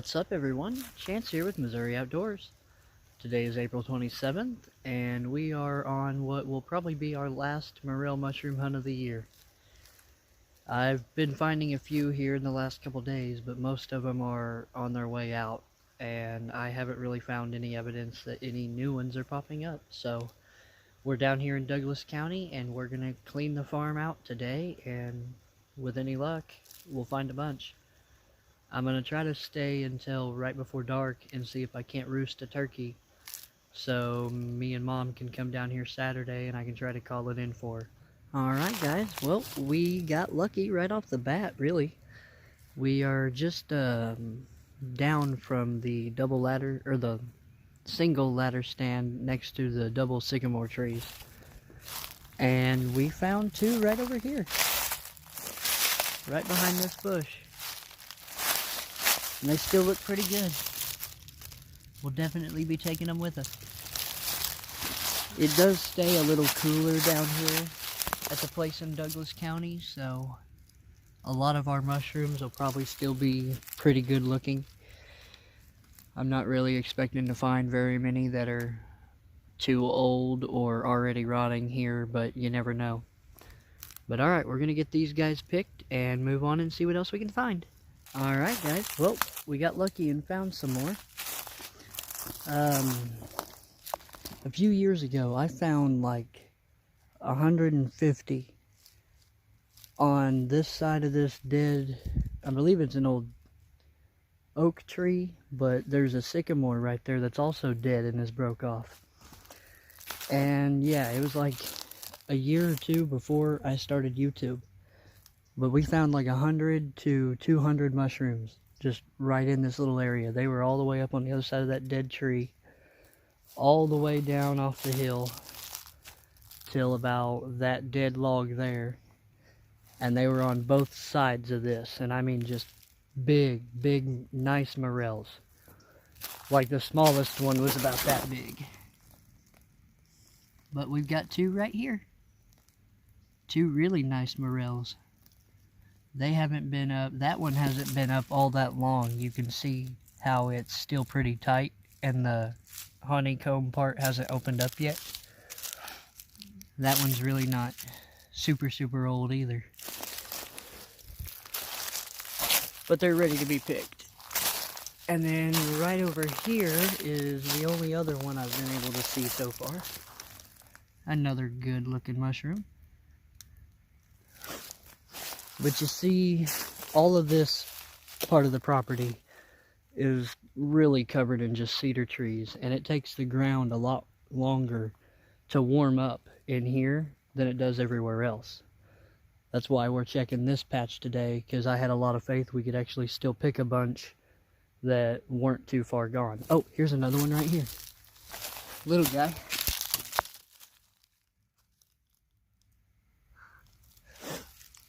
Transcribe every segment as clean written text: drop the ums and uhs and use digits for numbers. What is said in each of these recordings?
What's up, everyone? Chance here with Missouri Outdoors. Today is April 27th, and we are on what will probably be our last morel mushroom hunt of the year. I've been finding a few here in the last couple days, but most of them are on their way out, and I haven't really found any evidence that any new ones are popping up. So we're down here in Douglas County, and we're going to clean the farm out today, and with any luck, we'll find a bunch. I'm going to try to stay until right before dark and see if I can't roost a turkey, so me and Mom can come down here Saturday and I can try to call it in for her. Alright guys, well, we got lucky right off the bat, really. We are just down from the double ladder, or the single ladder stand next to the double sycamore trees. And we found two right over here, right behind this bush. And they still look pretty good. We'll definitely be taking them with us. It does stay a little cooler down here at the place in Douglas County, so a lot of our mushrooms will probably still be pretty good looking. I'm not really expecting to find very many that are too old or already rotting here, but you never know. But alright, we're going to get these guys picked and move on and see what else we can find. Alright guys, well, we got lucky and found some more. A few years ago, I found like 150 on this side of this dead, I believe it's an old oak tree, but there's a sycamore right there that's also dead and is broke off. And yeah, it was like a year or two before I started YouTube. But we found like 100 to 200 mushrooms just right in this little area. They were all the way up on the other side of that dead tree, all the way down off the hill till about that dead log there. And they were on both sides of this. And I mean just big, nice morels. Like the smallest one was about that big. But we've got two right here. Two really nice morels. They haven't been up, that one hasn't been up all that long. You can see how it's still pretty tight and the honeycomb part hasn't opened up yet. That one's really not super old either. But they're ready to be picked. And then right over here is the only other one I've been able to see so far. Another good looking mushroom. But you see, all of this part of the property is really covered in just cedar trees, and it takes the ground a lot longer to warm up in here than it does everywhere else. That's why we're checking this patch today, because I had a lot of faith we could actually still pick a bunch that weren't too far gone. Oh, here's another one right here. Little guy.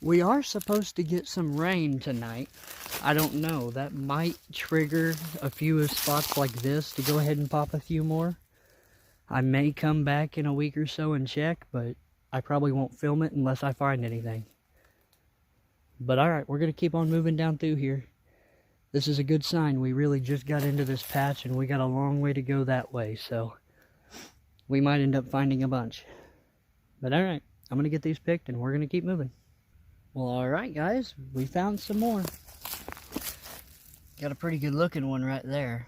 We are supposed to get some rain tonight. I don't know. That might trigger a few spots like this to go ahead and pop a few more. I may come back in a week or so and check, but I probably won't film it unless I find anything. But alright, we're going to keep on moving down through here. This is a good sign. We really just got into this patch and we got a long way to go that way, so we might end up finding a bunch. But alright, I'm going to get these picked and we're going to keep moving. Well, alright guys, we found some more. Got a pretty good looking one right there.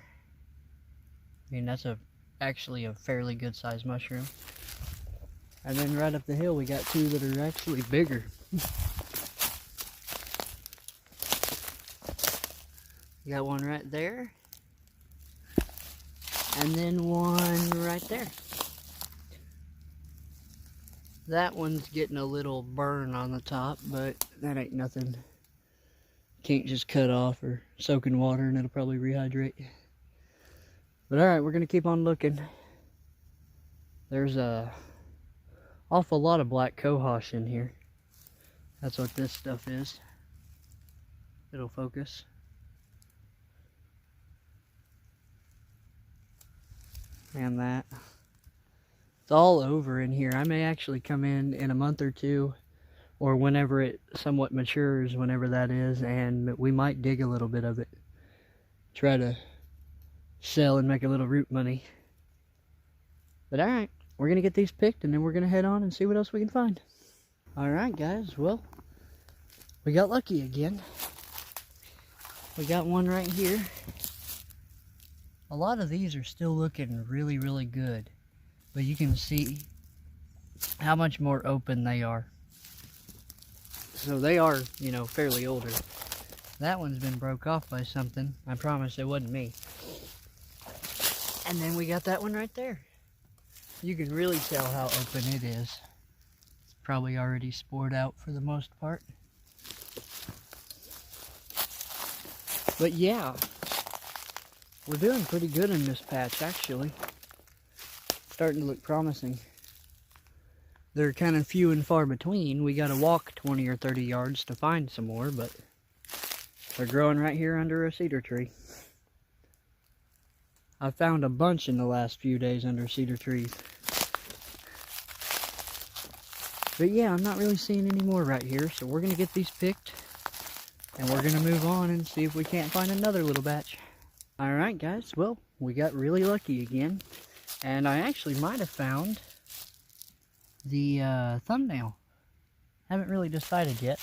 I mean, that's actually a fairly good sized mushroom. And then right up the hill we got two that are actually bigger. Got one right there. And then one right there. That one's getting a little burn on the top, but that ain't nothing. Can't just cut off or soak in water and it'll probably rehydrate. But alright, we're going to keep on looking. There's a awful lot of black cohosh in here. That's what this stuff is. It'll focus. And that. It's all over in here. I may actually come in a month or two, or whenever it somewhat matures, whenever that is, and we might dig a little bit of it. try to sell and make a little root money. But alright, we're going to get these picked and then we're going to head on and see what else we can find. Alright guys, well, we got lucky again. We got one right here. A lot of these are still looking really, really good. But you can see how much more open they are. So they are, you know, fairly older. That one's been broke off by something. I promise it wasn't me. And then we got that one right there. You can really tell how open it is. It's probably already spored out for the most part. But yeah, we're doing pretty good in this patch actually. Starting to look promising. They're kind of few and far between. We gotta walk 20 or 30 yards to find some more, but they're growing right here under a cedar tree. I found a bunch in the last few days under cedar trees. But yeah, I'm not really seeing any more right here, so we're gonna get these picked and we're gonna move on and see if we can't find another little batch. Alright guys, well, we got really lucky again. And I actually might have found the thumbnail. Haven't really decided yet.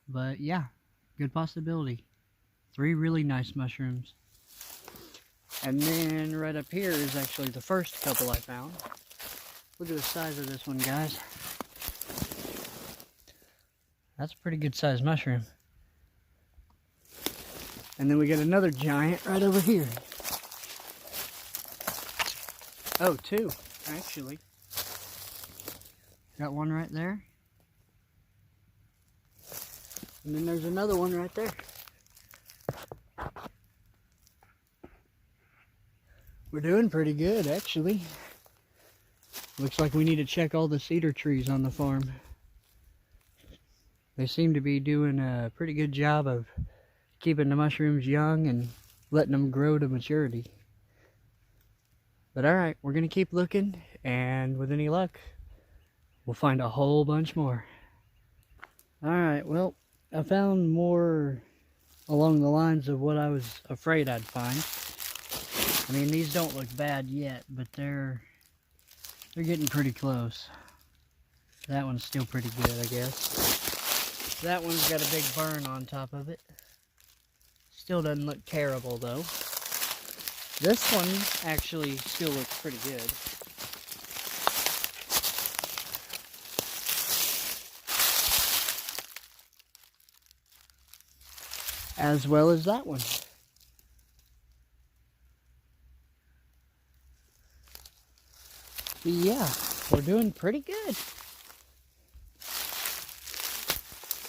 But yeah, good possibility. 3 really nice mushrooms. And then right up here is actually the first couple I found. Look at the size of this one, guys. That's a pretty good sized mushroom. And then we got another giant right over here. Oh, 2, actually. Got one right there. And then there's another one right there. We're doing pretty good, actually. Looks like we need to check all the cedar trees on the farm. They seem to be doing a pretty good job of keeping the mushrooms young and letting them grow to maturity. But alright, we're going to keep looking, and with any luck, we'll find a whole bunch more. Alright, well, I found more along the lines of what I was afraid I'd find. I mean, these don't look bad yet, but they're getting pretty close. That one's still pretty good, I guess. That one's got a big burn on top of it. Still doesn't look terrible, though. This one actually still looks pretty good. As well as that one. But yeah, we're doing pretty good.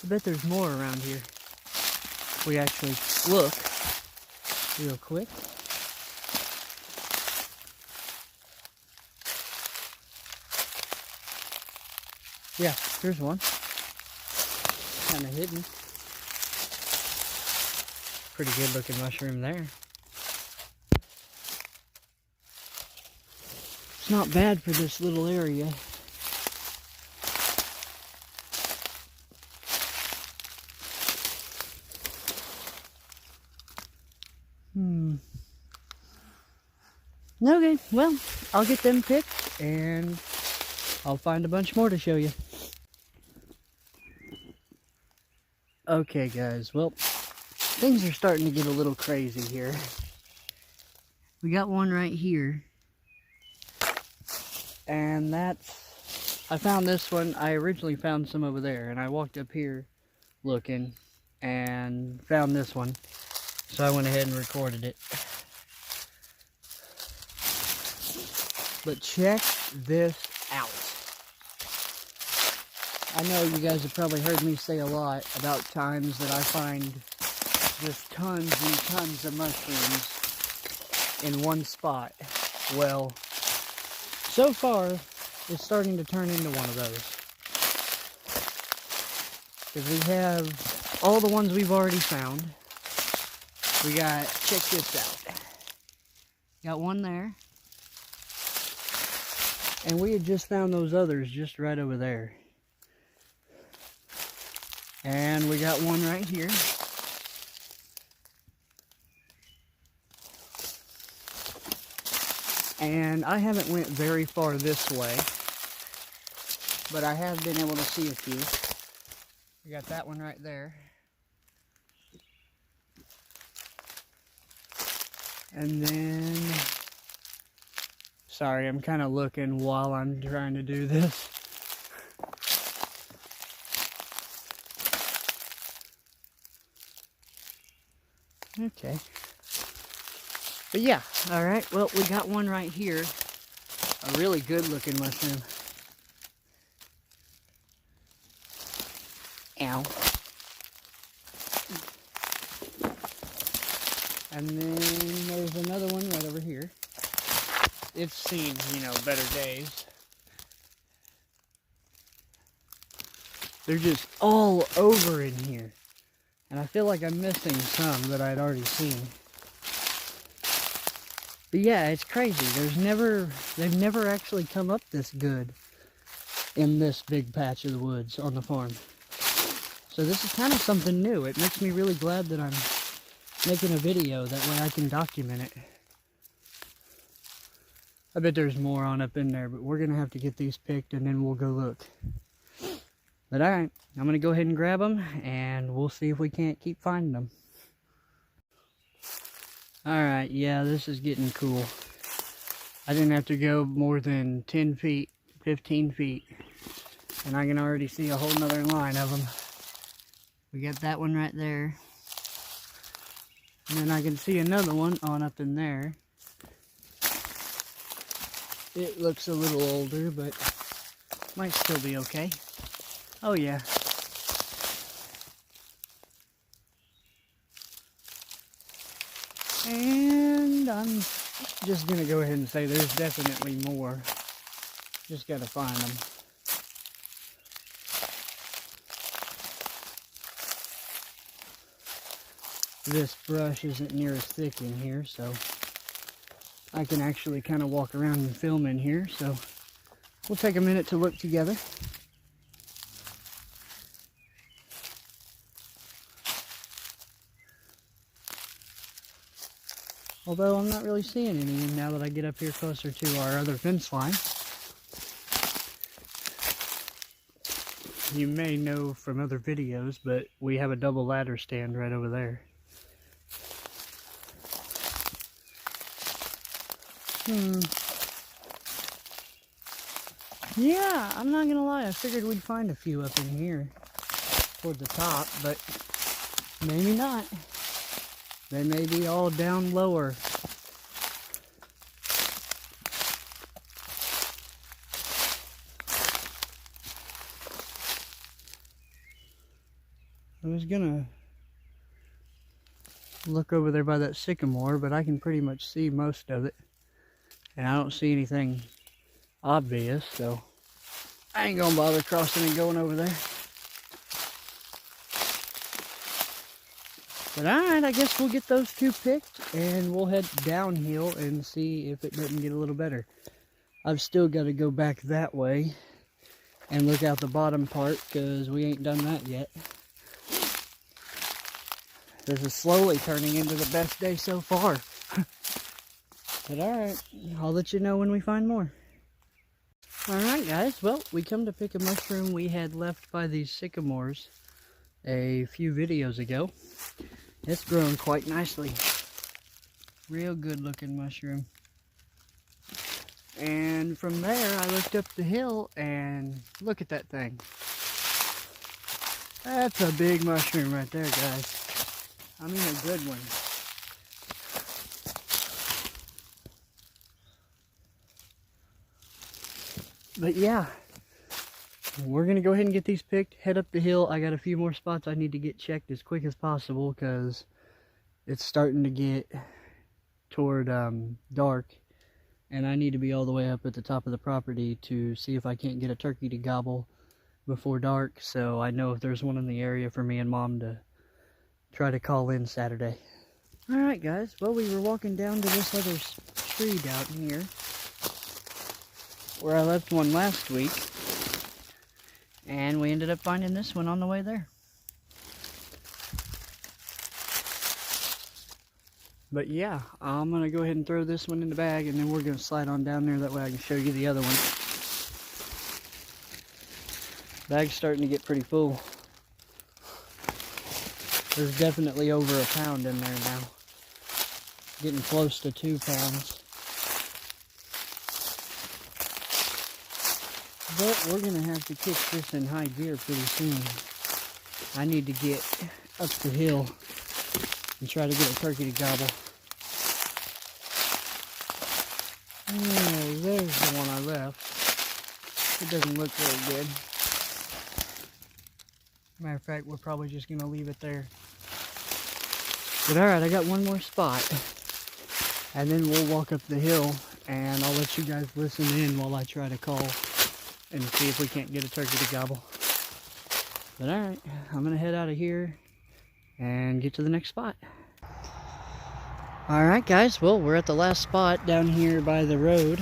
I bet there's more around here. If we actually look real quick. Yeah, here's one. Kind of hidden. Pretty good looking mushroom there. It's not bad for this little area. Okay, well, I'll get them picked and I'll find a bunch more to show you. Okay guys, well, things are starting to get a little crazy here. We got one right here. And I found this one. I originally found some over there, and I walked up here looking and found this one. So I went ahead and recorded it. But check this out. I know you guys have probably heard me say a lot about times that I find just tons and tons of mushrooms in one spot. Well, so far, it's starting to turn into one of those. Because we have all the ones we've already found. We got, check this out. Got one there. And we had just found those others just right over there. And we got one right here. And I haven't went very far this way, but I have been able to see a few. We got that one right there. And then, sorry, I'm kind of looking while I'm trying to do this. Okay. But yeah, alright, well, we got one right here. A really good looking mushroom. Ow. And then there's another one right over here. It's seen, you know, better days. They're just all over in here. And I feel like I'm missing some that I'd already seen. But yeah, it's crazy. They've never actually come up this good in this big patch of the woods on the farm. So this is kind of something new. It makes me really glad that I'm making a video. That way I can document it. I bet there's more on up in there, but we're going to have to get these picked and then we'll go look. But alright, I'm going to go ahead and grab them and we'll see if we can't keep finding them. Alright, yeah, this is getting cool. I didn't have to go more than 10 feet, 15 feet. And I can already see a whole nother line of them. We got that one right there. And then I can see another one on up in there. It looks a little older, but might still be okay. Oh yeah. And I'm just gonna go ahead and say there's definitely more. Just gotta find them. This brush isn't near as thick in here, so I can actually kind of walk around and film in here. So we'll take a minute to look together. Although I'm not really seeing any now that I get up here closer to our other fence line. You may know from other videos, but we have a double ladder stand right over there. Yeah, I'm not gonna lie, I figured we'd find a few up in here toward the top, but maybe not. They may be all down lower. I was gonna look over there by that sycamore, but I can pretty much see most of it. And I don't see anything obvious, so I ain't gonna bother crossing and going over there. But alright, I guess we'll get those two picked and we'll head downhill and see if it doesn't get a little better. I've still got to go back that way and look out the bottom part because we ain't done that yet. This is slowly turning into the best day so far. But alright, I'll let you know when we find more. Alright guys, well, we come to pick a mushroom we had left by these sycamores a few videos ago. It's grown quite nicely. Real good looking mushroom. And from there I looked up the hill and look at that thing. That's a big mushroom right there, guys. I mean a good one. But yeah, we're going to go ahead and get these picked, head up the hill. I got a few more spots I need to get checked as quick as possible because it's starting to get toward dark. And I need to be all the way up at the top of the property to see if I can't get a turkey to gobble before dark. So I know if there's one in the area for me and Mom to try to call in Saturday. Alright guys, well we were walking down to this other tree down here where I left one last week, and we ended up finding this one on the way there. But yeah, I'm going to go ahead and throw this one in the bag, and then we're going to slide on down there. That way I can show you the other one. Bag's starting to get pretty full. There's definitely over a pound in there now. Getting close to 2 pounds. But we're going to have to kick this in high gear pretty soon. I need to get up the hill and try to get a turkey to gobble. Oh, there's the one I left. It doesn't look very good. Matter of fact, we're probably just going to leave it there. But alright, I got one more spot. And then we'll walk up the hill, and I'll let you guys listen in while I try to call and see if we can't get a turkey to gobble. But alright, I'm going to head out of here and get to the next spot. Alright guys, well, we're at the last spot down here by the road.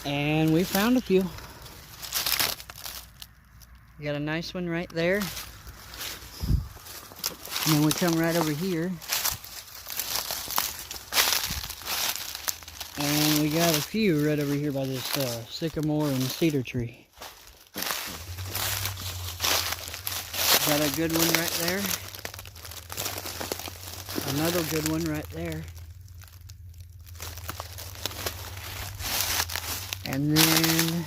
And we found a few. We got a nice one right there. And then we come right over here. And we got a few right over here by this sycamore and cedar tree. Got a good one right there. Another good one right there. And then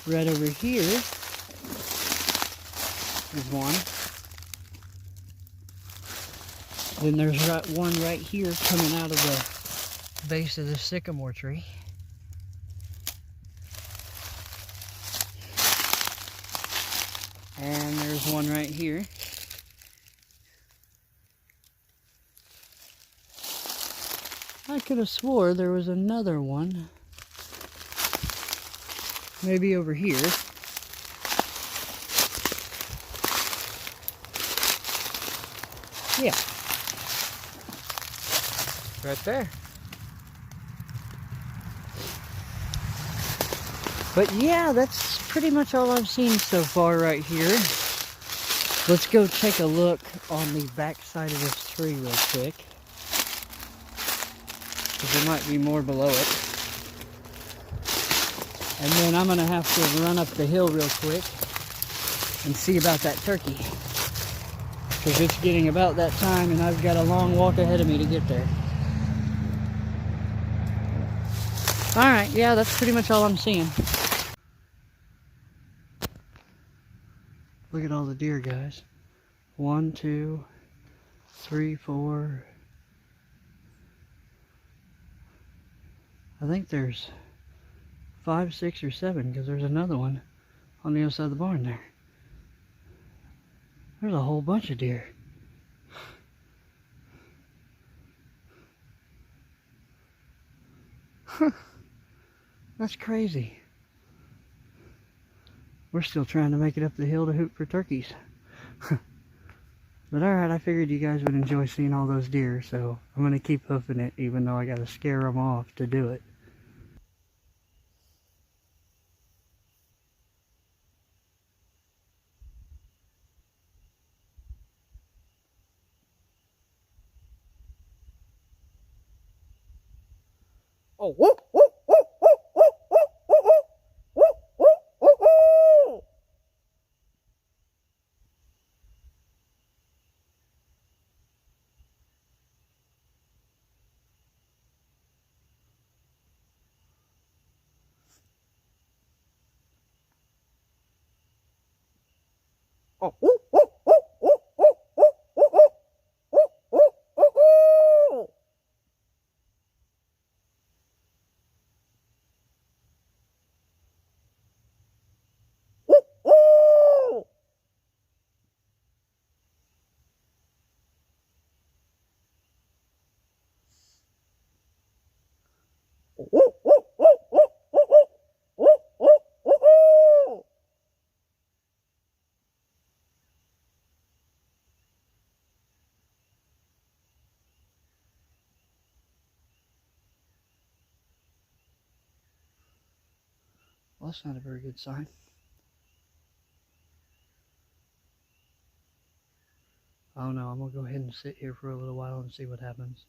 right over here is one. Then there's one right here coming out of the base of the sycamore tree. And there's one right here. I could have swore there was another one. Maybe over here. Yeah. Right there. But yeah, that's pretty much all I've seen so far right here. Let's go take a look on the back side of this tree real quick. Because there might be more below it. And then I'm going to have to run up the hill real quick and see about that turkey. Because it's getting about that time and I've got a long walk ahead of me to get there. Alright, yeah, that's pretty much all I'm seeing. Look at all the deer, guys. 1, 2, 3, 4. I think there's 5, 6, or 7, because there's another one on the other side of the barn there. There's a whole bunch of deer. That's crazy. We're still trying to make it up the hill to hoot for turkeys. But alright, I figured you guys would enjoy seeing all those deer, so I'm going to keep hoofing it, even though I got to scare them off to do it. Oh, whoop, whoop, whoop, whoop, whoop, whoop, whoop, whoop, whoop, whoop, whoop. Oh, whoop, whoop, whoop, whoop, whoop, whoop, whoop, whoop, whoop, whoop, whoop, whoop. Whoop, whoop. Whoop, whoop, whoop, whoop, whoop, whoop, whoop, whoop, whoop, whoop. Well, that's not a very good sign. I don't know, I'm gonna go ahead and sit here for a little while and see what happens.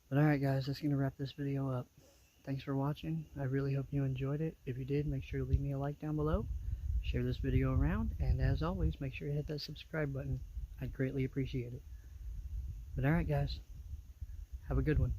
But alright guys, that's gonna wrap this video up. Thanks for watching. I really hope you enjoyed it. If you did, make sure to leave me a like down below. Share this video around, and as always, make sure to hit that subscribe button. I'd greatly appreciate it. But alright guys, have a good one.